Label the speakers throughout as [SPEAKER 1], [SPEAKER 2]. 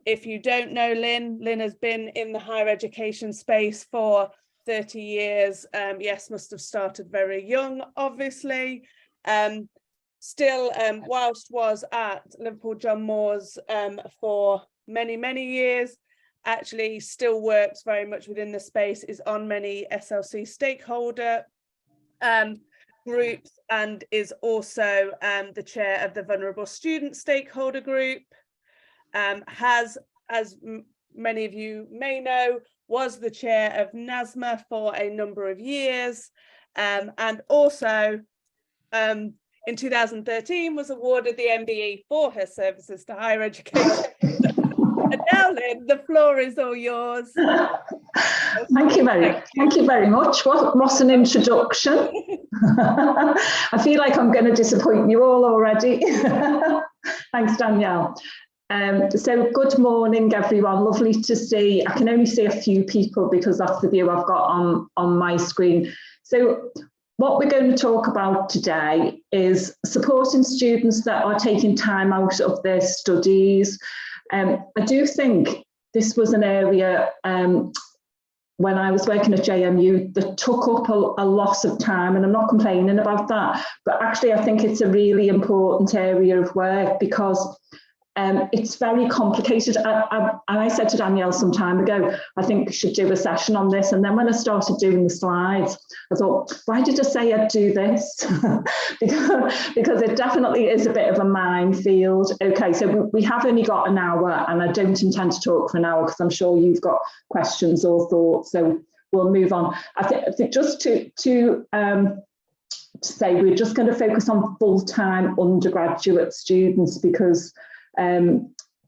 [SPEAKER 1] If you don't know Lynne, Lynne has been in the higher education space for 30 years. Yes, must have started very young, obviously. Still, whilst was at Liverpool John Moores for many, many years, actually still works very much within the space, is on many SLC stakeholder groups, and is also the chair of the Vulnerable Student Stakeholder Group. Has, as many of you may know, was the chair of NASMA for a number of years, and also in 2013 was awarded the MBE for her services to higher education. And now, Lynne, the floor is all yours.
[SPEAKER 2] Thank you very much. What an introduction. I feel like I'm going to disappoint you all already. Thanks, Danielle. So good morning, everyone. Lovely to see. I can only see a few people because that's the view I've got on my screen. So what we're going to talk about today is supporting students that are taking time out of their studies. I do think this was an area when I was working at JMU that took up a lot of time, and I'm not complaining about that, but actually I think it's a really important area of work because it's very complicated. And I said to Danielle some time ago, I think we should do a session on this. And then when I started doing the slides, I thought, why did I say I'd do this? because it definitely is a bit of a minefield. Okay, so we have only got an hour, and I don't intend to talk for an hour because I'm sure you've got questions or thoughts. So we'll move on. I think just to say we're just going to focus on full-time undergraduate students because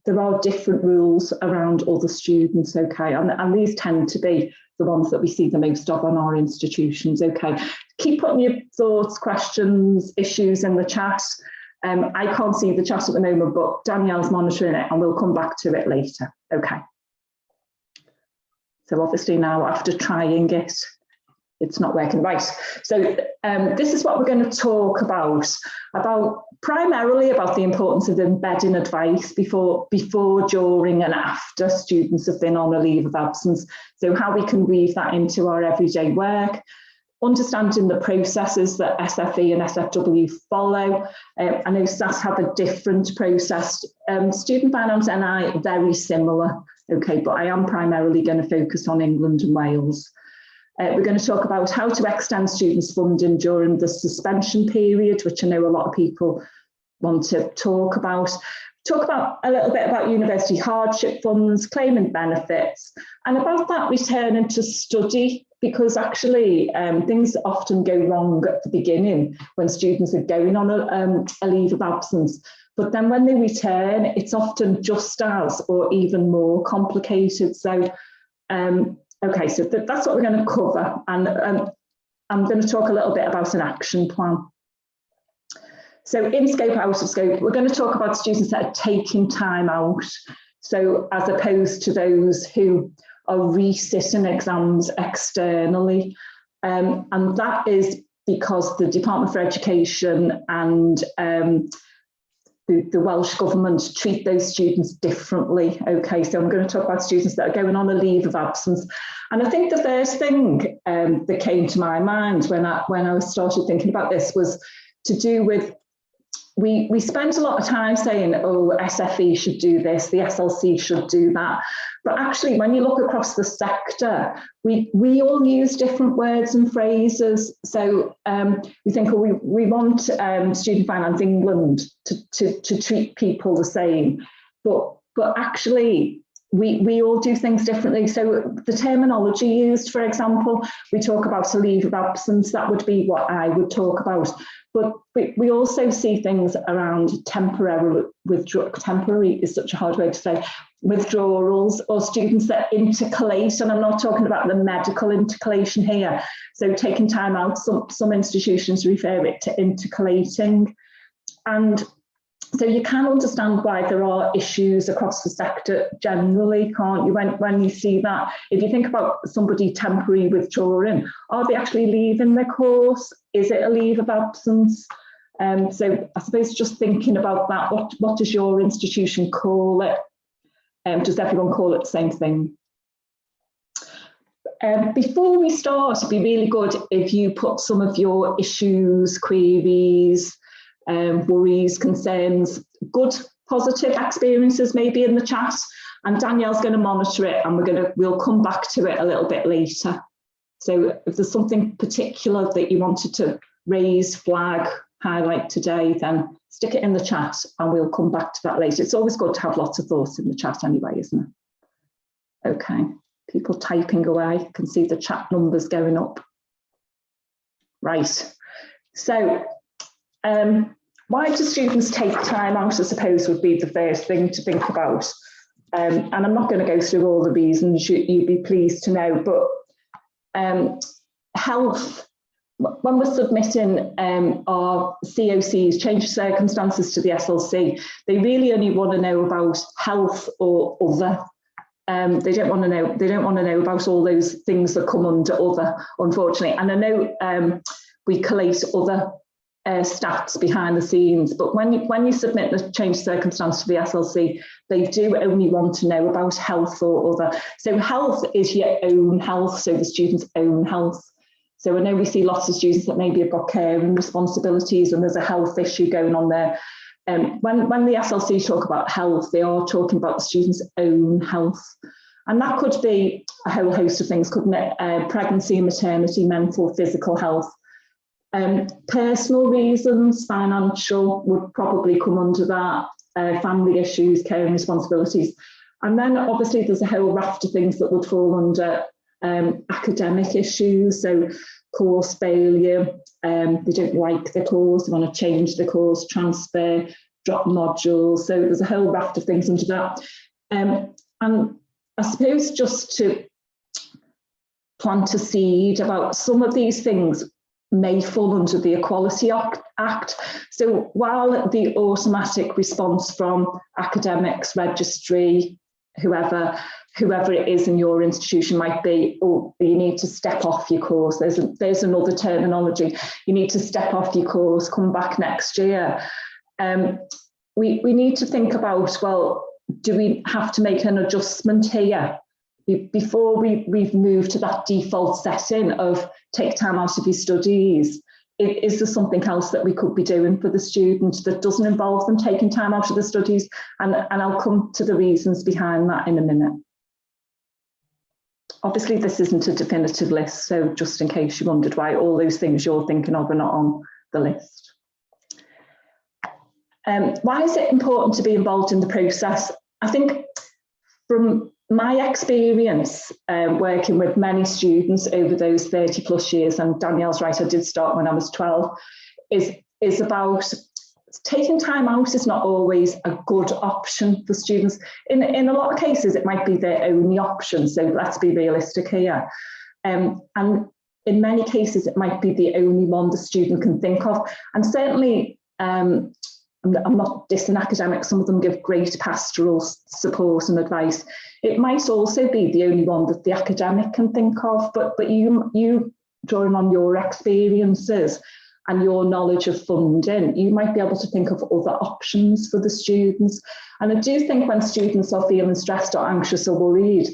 [SPEAKER 2] there are different rules around other students, okay, and these tend to be the ones that we see the most of on our institutions, okay. Keep putting your thoughts, questions, issues in the chat. I can't see the chat at the moment, but Danielle's monitoring it and we'll come back to it later, okay. So obviously now after trying it, it's not working right. So this is what we're going to talk about primarily about the importance of embedding advice before, during and after students have been on a leave of absence. So how we can weave that into our everyday work, understanding the processes that SFE and SFW follow. I know SAS have a different process. Student finance and I very similar, okay, but I am primarily going to focus on England and Wales. We're going to talk about how to extend students' funding during the suspension period, which I know a lot of people want to talk about. Talk about a little bit about university hardship funds, claiming benefits, and about that returning to study, because actually things often go wrong at the beginning when students are going on a leave of absence. But then when they return, it's often just as or even more complicated. So okay, so that's what we're going to cover, and I'm going to talk a little bit about an action plan. So in scope, out of scope, we're going to talk about students that are taking time out, so as opposed to those who are resitting exams externally, and that is because the Department for Education and the Welsh Government treat those students differently. Okay, so I'm going to talk about students that are going on a leave of absence. And I think the first thing that came to my mind when I started thinking about this was to do with, we spent a lot of time saying, oh, SFE should do this, the SLC should do that. But actually, when you look across the sector, we all use different words and phrases. So we think, oh, we want Student Finance England to treat people the same. But actually, we all do things differently. So the terminology used, for example, we talk about a leave of absence, that would be what I would talk about. But we also see things around temporary is such a hard word to say, withdrawals, or students that intercalate, and I'm not talking about the medical intercalation here. So taking time out, some institutions refer it to intercalating. And so you can understand why there are issues across the sector generally, can't you, when you see that? If you think about somebody temporarily withdrawing, are they actually leaving the course? Is it a leave of absence? So I suppose just thinking about that, what does your institution call it? Does everyone call it the same thing? Before we start, it'd be really good if you put some of your issues, queries, worries, concerns, good positive experiences maybe in the chat, and Danielle's going to monitor it, and we'll come back to it a little bit later. So if there's something particular that you wanted to raise, flag, highlight today, then stick it in the chat and we'll come back to that later. It's always good to have lots of thoughts in the chat anyway, isn't it? Okay, people typing away. I can see the chat numbers going up. Right, so why do students take time out, I suppose, would be the first thing to think about. And I'm not going to go through all the reasons, you'd be pleased to know, but health, when we're submitting our COCs, change of circumstances, to the SLC, they really only want to know about health or other. They don't want to know about all those things that come under other, unfortunately. And I know we collate other stats behind the scenes, but when you submit the change of circumstance to the SLC, they do only want to know about health or other. So health is your own health, so the student's own health. So I know we see lots of students that maybe have got caring responsibilities and there's a health issue going on there. When the SLC talk about health, they are talking about the student's own health. And that could be a whole host of things, couldn't it? Pregnancy and maternity, mental, physical health. Personal reasons, financial would probably come under that, family issues, caring responsibilities. And then obviously there's a whole raft of things that would fall under academic issues, so course failure, they don't like the course, they want to change the course, transfer, drop modules, so there's a whole raft of things under that. And I suppose just to plant a seed about some of these things may fall under the Equality Act. So while the automatic response from academics, registry, whoever it is in your institution might be, oh, you need to step off your course. There's another terminology. You need to step off your course, come back next year. We need to think about, well, do we have to make an adjustment here before we've moved to that default setting of take time out of your studies? Is there something else that we could be doing for the student that doesn't involve them taking time out of the studies? And I'll come to the reasons behind that in a minute. Obviously, this isn't a definitive list, so just in case you wondered why all those things you're thinking of are not on the list. Why is it important to be involved in the process? I think from my experience working with many students over those 30 plus years, and Danielle's right, I did start when I was 12, is about taking time out is not always a good option for students. In a lot of cases, it might be their only option, so let's be realistic here. And in many cases, it might be the only one the student can think of. And certainly, I'm not dissing academics, some of them give great pastoral support and advice. It might also be the only one that the academic can think of, but you drawing on your experiences and your knowledge of funding, you might be able to think of other options for the students. And I do think when students are feeling stressed or anxious or worried,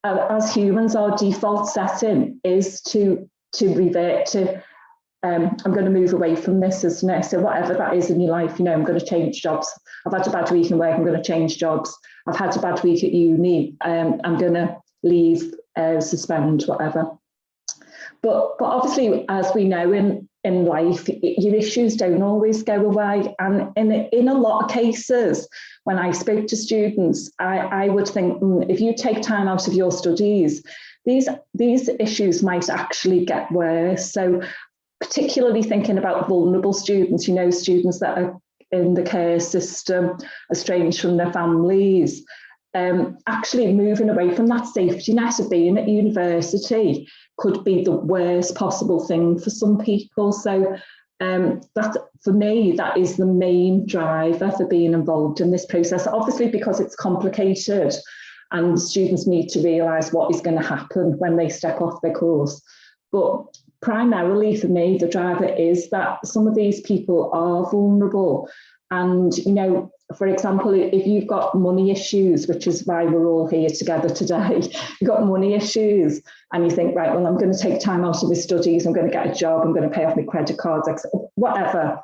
[SPEAKER 2] as humans, our default setting is to revert to I'm going to move away from this, isn't it? So whatever that is in your life, I'm going to change jobs. I've had a bad week in work, I'm going to change jobs. I've had a bad week at uni, I'm going to leave, suspend, whatever. But obviously, as we know in life, your issues don't always go away. And in a lot of cases, when I spoke to students, I would think, if you take time out of your studies, these issues might actually get worse. So particularly thinking about vulnerable students, students that are in the care system, estranged from their families, actually moving away from that safety net of being at university could be the worst possible thing for some people. So that, for me, that is the main driver for being involved in this process, obviously because it's complicated and students need to realise what is going to happen when they step off their course. But primarily for me, the driver is that some of these people are vulnerable, and for example, if you've got money issues, which is why we're all here together today, you've got money issues and you think, right, well, I'm going to take time out of my studies, I'm going to get a job, I'm going to pay off my credit cards, whatever.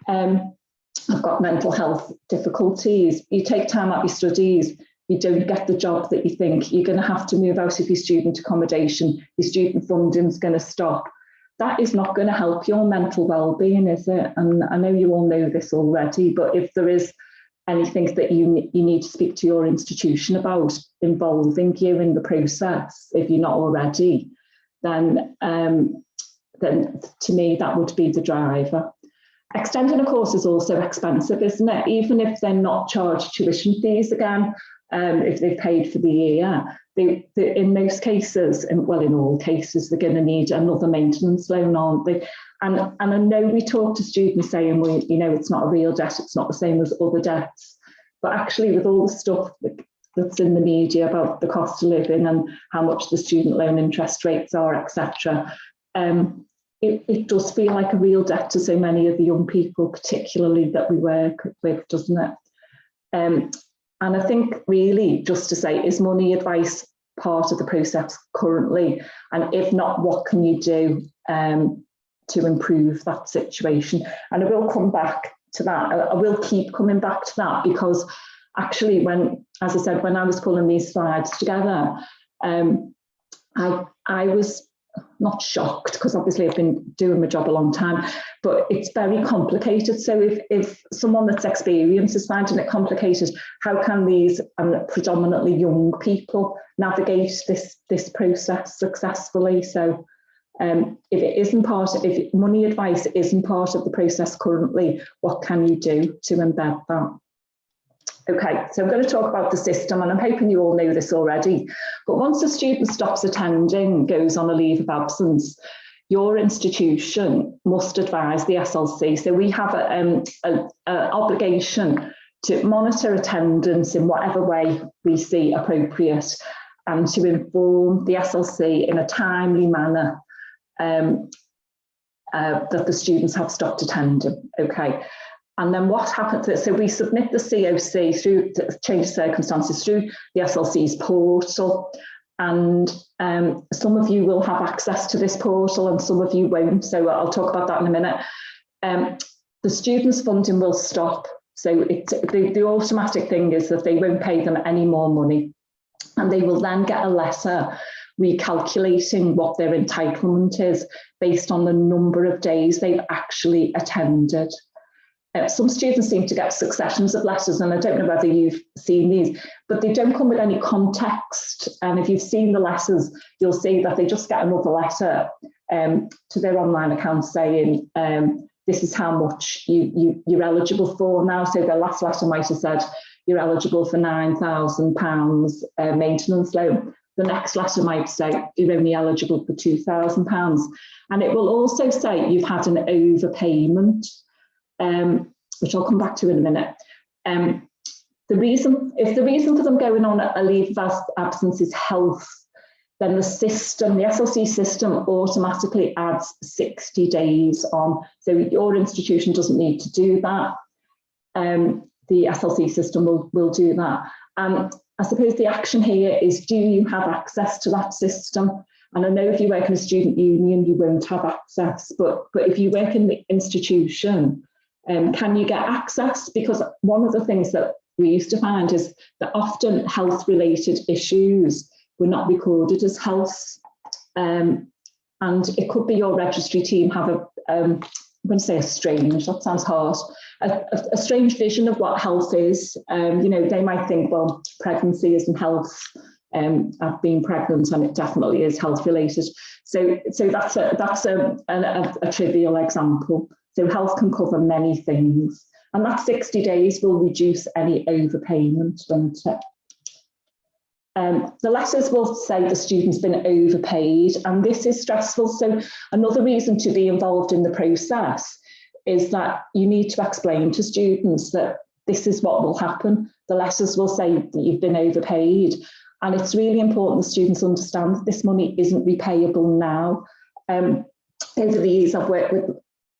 [SPEAKER 2] I've got mental health difficulties. You take time out of your studies, you don't get the job that you think, you're going to have to move out of your student accommodation, your student funding is going to stop. That is not going to help your mental well-being, is it? And I know you all know this already, but if there is anything that you need to speak to your institution about involving you in the process, if you're not already, then to me that would be the driver. Extending a course is also expensive, isn't it? Even if they're not charged tuition fees again, if they've paid for the year, they in most cases, well, in all cases, they're going to need another maintenance loan, aren't they? And I know we talk to students saying, well, you know, it's not a real debt, it's not the same as other debts. But actually, with all the stuff that's in the media about the cost of living and how much the student loan interest rates are, etc., it does feel like a real debt to so many of the young people, particularly that we work with, doesn't it? And I think really, just to say, is money advice part of the process currently? And if not, what can you do to improve that situation? And I will come back to that. I will keep coming back to that, because actually as I said, when I was pulling these slides together, I was not shocked, because obviously I've been doing my job a long time, but it's very complicated. So if someone that's experienced is finding it complicated, how can these predominantly young people navigate this process successfully? So if money advice isn't part of the process currently, what can you do to embed that? Okay, so I'm going to talk about the system, and I'm hoping you all know this already, but once a student stops attending, goes on a leave of absence, your institution must advise the SLC. So we have an obligation to monitor attendance in whatever way we see appropriate, and to inform the SLC in a timely manner that the students have stopped attending. Okay. And then what happens, so we submit the COC through the change of circumstances through the SLC's portal, and some of you will have access to this portal and some of you won't, so I'll talk about that in a minute. The students' funding will stop, so the automatic thing is that they won't pay them any more money, and they will then get a letter recalculating what their entitlement is based on the number of days they've actually attended. Some students seem to get successions of letters, and I don't know whether you've seen these, but they don't come with any context. And if you've seen the letters, you'll see that they just get another letter to their online account saying, this is how much you're eligible for now. So the last letter might have said, you're eligible for £9,000 maintenance loan. The next letter might say, you're only eligible for £2,000. And it will also say you've had an overpayment, which I'll come back to in a minute. If the reason for them going on a leave of absence is health, then the SLC system automatically adds 60 days on. So your institution doesn't need to do that. The SLC system will do that. I suppose the action here is, do you have access to that system? And I know if you work in a student union, you won't have access, but if you work in the institution, can you get access? Because one of the things that we used to find is that often health-related issues were not recorded as health. And it could be your registry team have I'm going to say a strange, that sounds harsh, a strange vision of what health is. You know, they might think, well, pregnancy isn't health. I've been pregnant and it definitely is health related. So that's a trivial example. So health can cover many things, and that 60 days will reduce any overpayment, won't it? The letters will say the student's been overpaid, and this is stressful. So another reason to be involved in the process is that you need to explain to students that this is what will happen. The letters will say that you've been overpaid, and it's really important the students understand that this money isn't repayable now. Over the years I've worked with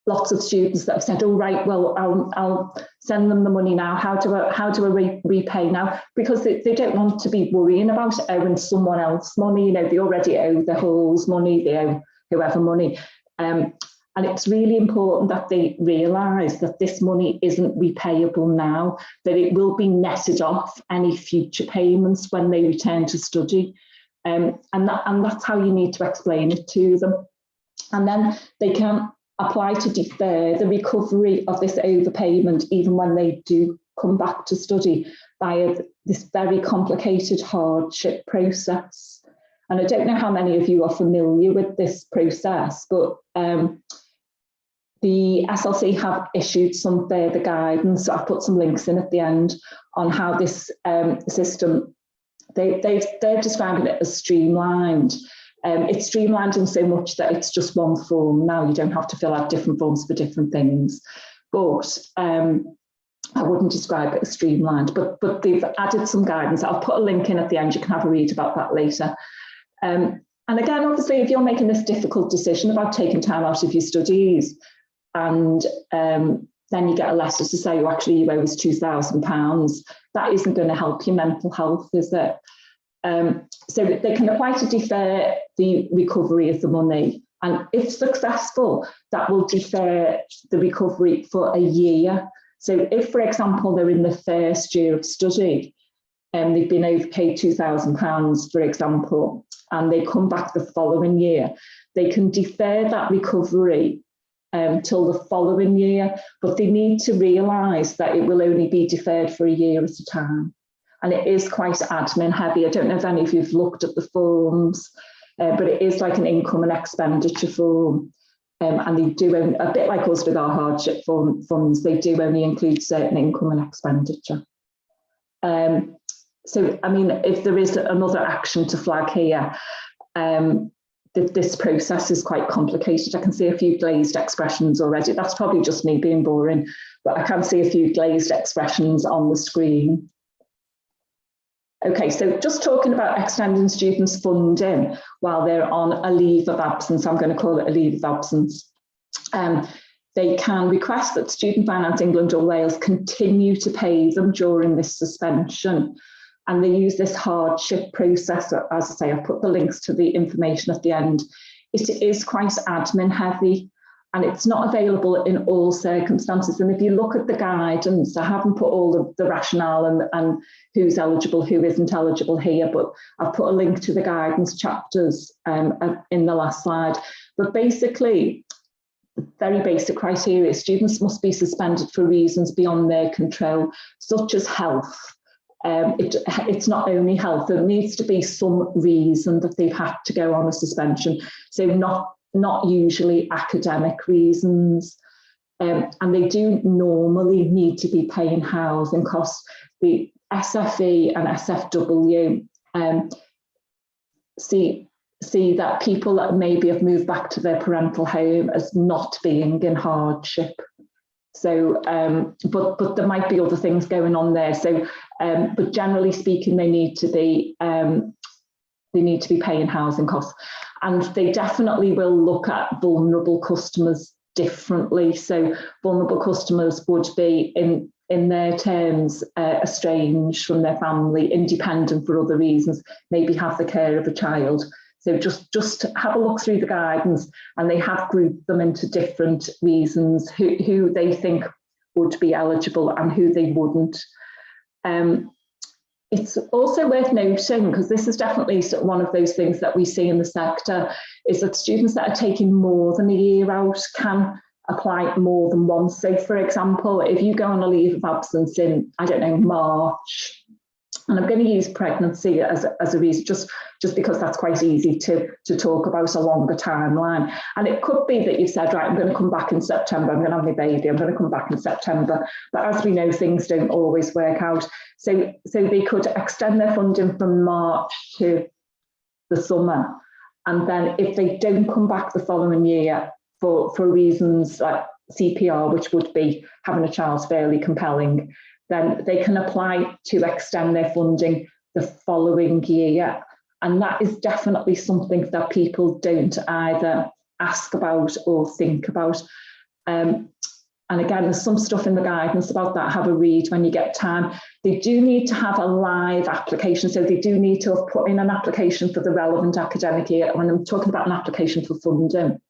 [SPEAKER 2] lots of students that have said, oh, right, well, I'll send them the money now. How do I repay now? Because they don't want to be worrying about owing someone else money. You know, they already owe the Halls money, they owe whoever money. And it's really important that they realise that this money isn't repayable now, that it will be netted off any future payments when they return to study. And that's how you need to explain it to them. And then they can apply to defer the recovery of this overpayment even when they do come back to study via this very complicated hardship process. And I don't know how many of you are familiar with this process, but the SLC have issued some further guidance. So I've put some links in at the end on how this system, they're describing it as streamlined. It's streamlined in so much that it's just one form now. You don't have to fill out different forms for different things. But I wouldn't describe it as streamlined, but they've added some guidance. I'll put a link in at the end. You can have a read about that later. And again, obviously, if you're making this difficult decision about taking time out of your studies, and then you get a letter to say, oh, actually, you owe us £2,000, that isn't going to help your mental health, is it? So they can apply to defer the recovery of the money. And if successful, that will defer the recovery for a year. So if, for example, they're in the first year of study and they've been overpaid £2,000, for example, and they come back the following year, they can defer that recovery till the following year, but they need to realise that it will only be deferred for a year at a time. And it is quite admin heavy. I don't know if any of you've looked at the forms, but it is like an income and expenditure form. And they do, a bit like us with our hardship funds, they do only include certain income and expenditure. So, I mean, if there is another action to flag here, this process is quite complicated. I can see a few glazed expressions already. That's probably just me being boring, but I can see a few glazed expressions on the screen. Okay, so just talking about extending students' funding while they're on a leave of absence, I'm going to call it a leave of absence. They can request that Student Finance England or Wales continue to pay them during this suspension. And they use this hardship process. As I say, I've put the links to the information at the end. It is quite admin heavy, and it's not available in all circumstances. And if you look at the guidance, I haven't put all the rationale and who's eligible, who isn't eligible here, but I've put a link to the guidance chapters in the last slide. But basically, very basic criteria: students must be suspended for reasons beyond their control, such as health. It's not only health, there needs to be some reason that they've had to go on a suspension. So not usually academic reasons. And they do normally need to be paying housing costs. The SFE and SFW see that people that maybe have moved back to their parental home as not being in hardship. So, but there might be other things going on there. So, but generally speaking, they need to be paying housing costs, and they definitely will look at vulnerable customers differently. So, vulnerable customers would be in their terms estranged from their family, independent for other reasons, maybe have the care of a child. So just have a look through the guidance, and they have grouped them into different reasons, who they think would be eligible and who they wouldn't. It's also worth noting, because this is definitely one of those things that we see in the sector, is that students that are taking more than a year out can apply more than once. So, for example, if you go on a leave of absence in, I don't know, March, and I'm going to use pregnancy as a reason, just because that's quite easy to talk about a longer timeline. And it could be that you've said, right, I'm going to come back in September, I'm going to have my baby, I'm going to come back in September. But as we know, things don't always work out. So they could extend their funding from March to the summer. And then if they don't come back the following year for reasons like CPR, which would be having a child's fairly compelling, then they can apply to extend their funding the following year. And that is definitely something that people don't either ask about or think about. And again, there's some stuff in the guidance about that. Have a read when you get time. They do need to have a live application. So they do need to have put in an application for the relevant academic year. When I'm talking about an application for funding.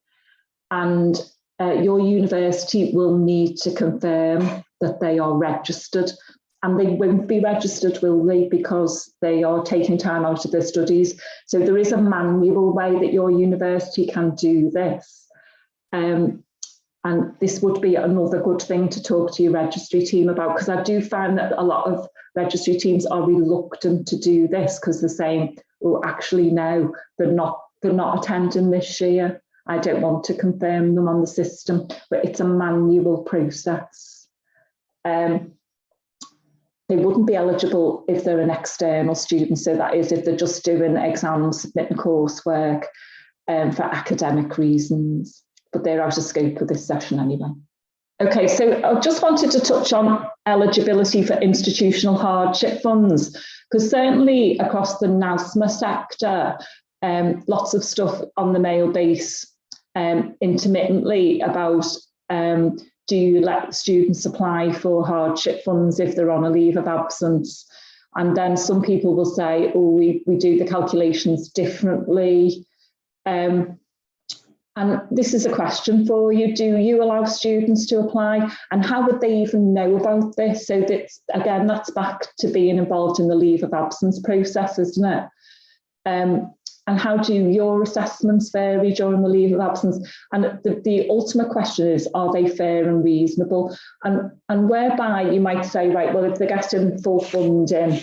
[SPEAKER 2] And your university will need to confirm that they are registered. And they won't be registered, will they? Because they are taking time out of their studies. So there is a manual way that your university can do this. And this would be another good thing to talk to your registry team about, because I do find that a lot of registry teams are reluctant to do this because they're saying, oh, actually, no, they're not attending this year. I don't want to confirm them on the system, but it's a manual process. They wouldn't be eligible if they're an external student. So that is if they're just doing exams, submitting coursework for academic reasons. But they're out of scope of this session anyway. Okay, so I just wanted to touch on eligibility for institutional hardship funds, because certainly across the NASMA sector, lots of stuff on the mail base intermittently about do you let students apply for hardship funds if they're on a leave of absence? And then some people will say, oh, we do the calculations differently. And this is a question for you. Do you allow students to apply? And how would they even know about this? So that's, again, that's back to being involved in the leave of absence process, isn't it? And how do your assessments vary during the leave of absence? And the ultimate question is, are they fair and reasonable? And whereby you might say, right, well, if they're getting full funding,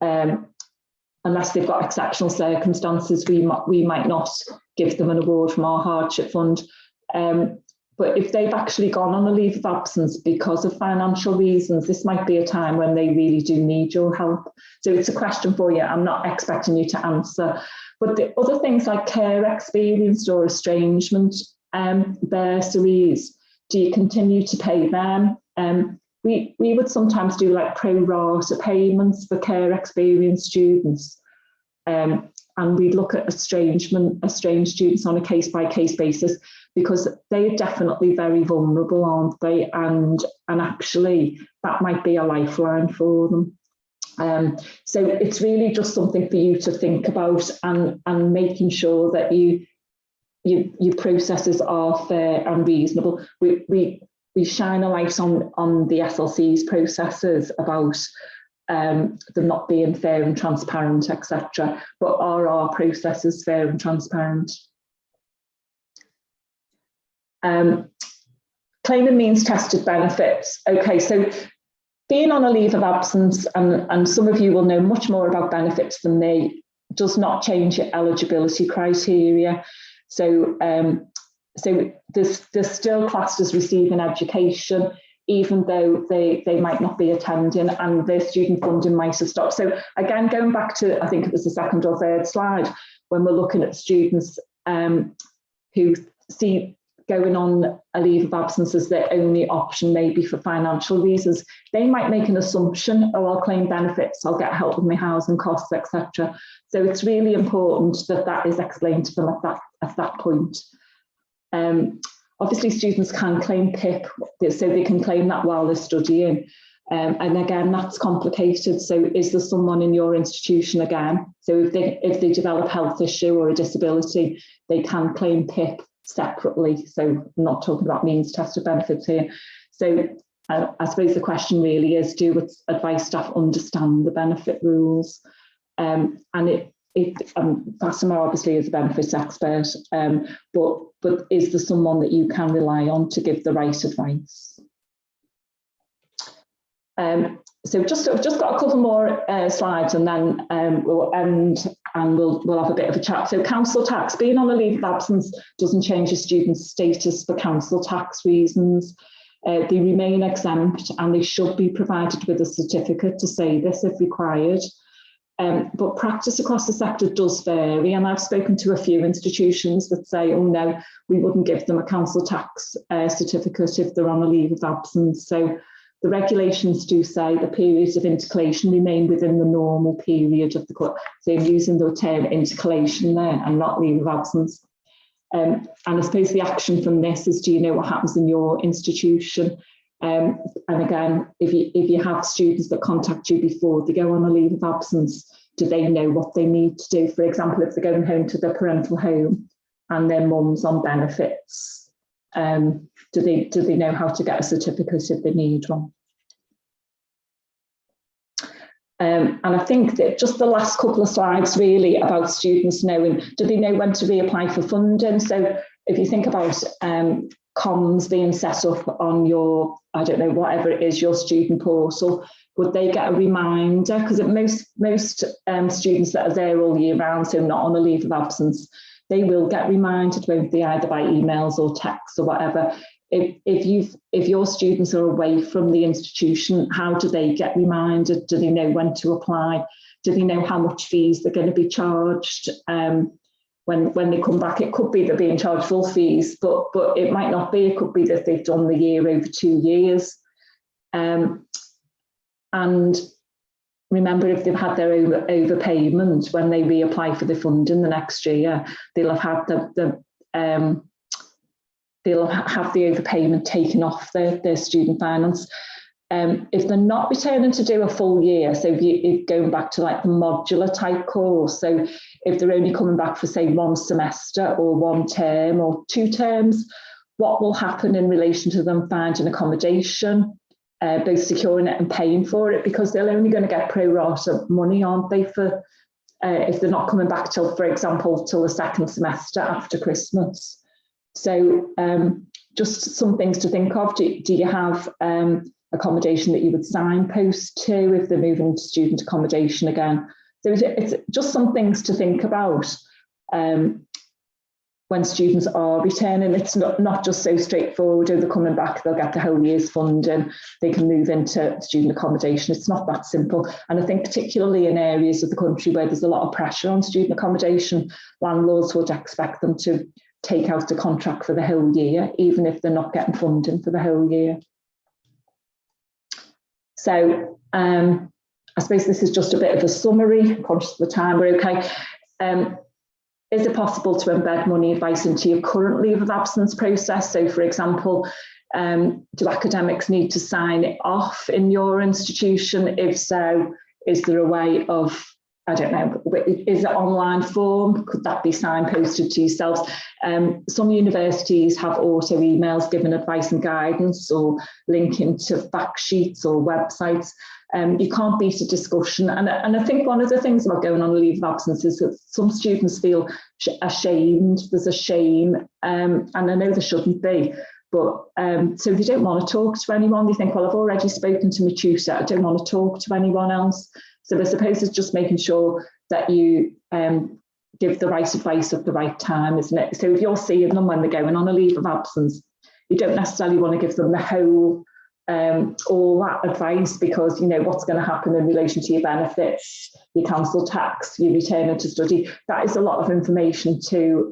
[SPEAKER 2] unless they've got exceptional circumstances, we might not give them an award from our hardship fund. But if they've actually gone on a leave of absence because of financial reasons, this might be a time when they really do need your help. So it's a question for you. I'm not expecting you to answer. But the other things like care experienced or estrangement bursaries, do you continue to pay them? We would sometimes do like pro rata payments for care experienced students. And we'd look at estranged students on a case-by-case basis, because they're definitely very vulnerable, aren't they? And actually, that might be a lifeline for them. So it's really just something for you to think about, and making sure that your processes are fair and reasonable. We shine a light on the SLC's processes about them not being fair and transparent, etc. But are our processes fair and transparent? Claiming means tested benefits. Okay, so being on a leave of absence, and some of you will know much more about benefits than me, does not change your eligibility criteria. So, they're still classed as receiving education, even though they might not be attending, and their student funding might have stopped. So again, going back to, I think it was the second or third slide, when we're looking at students who see going on a leave of absence as their only option, maybe for financial reasons, they might make an assumption, oh, I'll claim benefits, I'll get help with my housing costs, etc. So it's really important that that is explained to them at that point. Obviously, students can claim PIP, so they can claim that while they're studying. And again, that's complicated. So is there someone in your institution again? So if they develop health issue or a disability, they can claim PIP separately. So I'm not talking about means tested benefits here. So I suppose the question really is, do advice staff understand the benefit rules? And Fatima obviously is a benefits expert, but is there someone that you can rely on to give the right advice? So I've just got a couple more slides, and then we'll end and we'll have a bit of a chat. So council tax, being on a leave of absence doesn't change your student's status for council tax reasons. They remain exempt, and they should be provided with a certificate to say this if required. But practice across the sector does vary, and I've spoken to a few institutions that say, oh no, we wouldn't give them a council tax certificate if they're on a leave of absence. So the regulations do say the periods of intercalation remain within the normal period of the course. So I'm using the term intercalation there and not leave of absence. And I suppose the action from this is, do you know what happens in your institution? And again, if you have students that contact you before they go on a leave of absence, do they know what they need to do? For example, if they're going home to their parental home and their mum's on benefits, do they know how to get a certificate if they need one? And I think that just the last couple of slides really about students knowing, do they know when to reapply for funding? So if you think about comms being set up on your, I don't know, whatever it is, your student portal, would they get a reminder? Because most students that are there all year round, so not on a leave of absence, they will get reminded, won't they, either by emails or texts or whatever. If your students are away from the institution, how do they get reminded? Do they know when to apply? Do they know how much fees they're going to be charged? When they come back, it could be they're being charged full fees, but it might not be. It could be that they've done the year over 2 years. And remember, if they've had their overpayment, when they reapply for the funding the next year, they'll have had they'll have the overpayment taken off their student finance. If they're not returning to do a full year, so if going back to like the modular type course, so if they're only coming back for say 1 semester or 1 term or 2 terms, what will happen in relation to them finding accommodation, both securing it and paying for it, because they're only going to get pro rata money, aren't they, for if they're not coming back till, for example, till the 2nd semester after Christmas. So just some things to think of. Do you have accommodation that you would signpost to if they're moving to student accommodation again? So it's just some things to think about when students are returning. It's not just so straightforward. Oh, they're coming back, they'll get the whole year's funding, they can move into student accommodation. It's not that simple. And I think particularly in areas of the country where there's a lot of pressure on student accommodation, landlords would expect them to take out a contract for the whole year, even if they're not getting funding for the whole year. So I suppose this is just a bit of a summary, conscious of the time, we're okay. Is it possible to embed money advice into your current leave of absence process? So for example, do academics need to sign it off in your institution? If so, is there a way of, I don't know, is it online form? Could that be signposted to yourselves? Some universities have auto emails giving advice and guidance or linking to fact sheets or websites. You can't beat a discussion. And I think one of the things about going on a leave of absence is that some students feel ashamed. There's a shame, and I know there shouldn't be. But so they don't want to talk to anyone. They think, well, I've already spoken to my tutor, I don't want to talk to anyone else. So I suppose it's just making sure that you give the right advice at the right time, isn't it? So if you're seeing them when they're going on a leave of absence, you don't necessarily want to give them the whole, all that advice, because you know what's going to happen in relation to your benefits, your council tax, your return to study. That is a lot of information to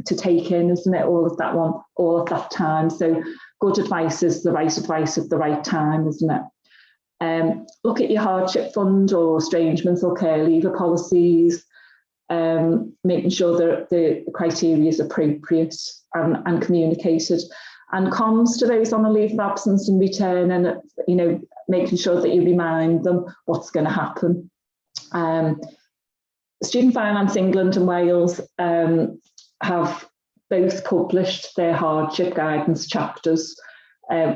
[SPEAKER 2] take in, isn't it? All of that time. So good advice is the right advice at the right time, isn't it? Look at your hardship fund or estrangements or care leaver policies, making sure that the criteria is appropriate and communicated, and comms to those on a leave of absence and return, and you know, making sure that you remind them what's going to happen. Student Finance England and Wales have both published their hardship guidance chapters.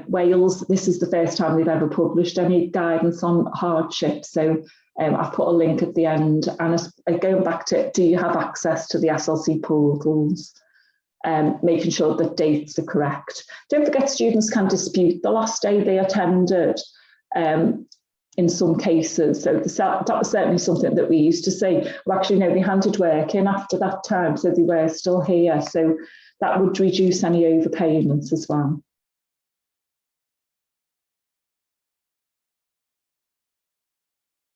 [SPEAKER 2] Wales, this is the first time they've ever published any guidance on hardship. So I've put a link at the end, and going back to, do you have access to the SLC portals? Making sure that dates are correct. Don't forget, students can dispute the last day they attended in some cases. So that was certainly something that we used to see. Well, actually, no, they handed work in after that time, so they were still here. So that would reduce any overpayments as well.